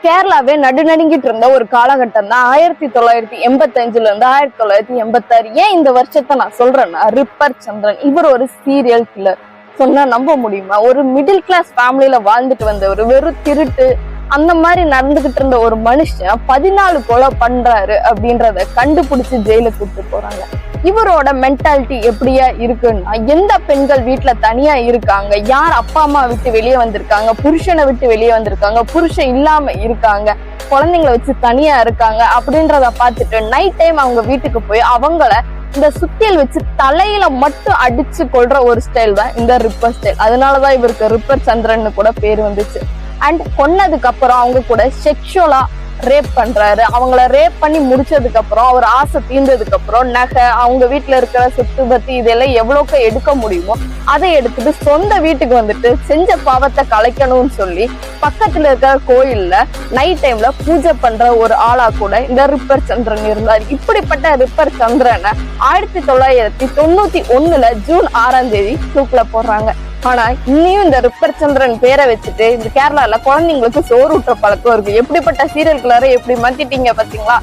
கேரளாவே நடுநடுங்கிட்டு இருந்த ஒரு காலகட்டம் தான் 1985 இருந்து 1986. ஏன் இந்த வருஷத்தை நான் சொல்றேன்னா, ரிப்பர் சந்திரன் இவர் ஒரு சீரியல் கில்லர். சொன்னா நம்ப முடியுமா? ஒரு மிடில் கிளாஸ் ஃபேமிலியில வாழ்ந்துட்டு வந்த ஒரு வெறும் திருட்டு அந்த மாதிரி நடந்துகிட்டு இருந்த ஒரு மனுஷன் 14 கொலை பண்றாரு அப்படின்றத கண்டுபிடிச்சு ஜெயிலுக்கு கூப்பிட்டு போறாங்க. இவரோட மென்டாலிட்டி எப்படியா இருக்குன்னா, எந்த பெண்கள் வீட்டுல தனியா இருக்காங்க, யார் அப்பா அம்மா விட்டு வெளியே வந்திருக்காங்க, புருஷனை விட்டு வெளியே வந்திருக்காங்க, புருஷன் இல்லாம இருக்காங்க, குழந்தைங்களை வச்சு தனியா இருக்காங்க அப்படின்றத பார்த்துட்டு நைட் டைம் அவங்க வீட்டுக்கு போய் அவங்கள இந்த சுத்தியல் வச்சு தலையில மட்டும் அடிச்சு கொள்ற ஒரு ஸ்டைல் தான் இந்த ரிப்பர் ஸ்டைல். அதனாலதான் இவருக்கு ரிப்பர் சந்திரன் கூட பேர் வந்துச்சு. அண்ட் கொன்னதுக்கு அப்புறம் அவங்க கூட செக்ஷுவலா ரேப் பண்றாரு. அவங்கள ரேப் பண்ணி முடிச்சதுக்கு அப்புறம் அவர் ஆசை தீர்ந்ததுக்கு அப்புறம் நகை, அவங்க வீட்டுல இருக்கிற சொத்து பத்தி இதெல்லாம் எவ்வளவுக்கு எடுக்க முடியுமோ அதை எடுத்துட்டு சொந்த வீட்டுக்கு வந்துட்டு செஞ்ச பாவத்தை கலைக்கணும்னு சொல்லி பக்கத்துல இருக்கிற கோயில்ல நைட் டைம்ல பூஜை பண்ற ஒரு ஆளா கூட இந்த ரிப்பர் சந்திரன் இருந்தார். இப்படிப்பட்ட ரிப்பர் சந்திரனை 1991 ஜூன் 6ஆம் தேதி தூக்குல போடுறாங்க. ஆனா இன்னும் இந்த ரிப்பர் சந்திரன் பேரை வச்சுட்டு இந்த கேரளால குழந்தைங்களுக்கு சோறு ஊட்டுற பழக்கம் இருக்கு. எப்படிப்பட்ட சீரியல் கில்லரை எப்படி மாத்திட்டீங்க பாத்தீங்களா?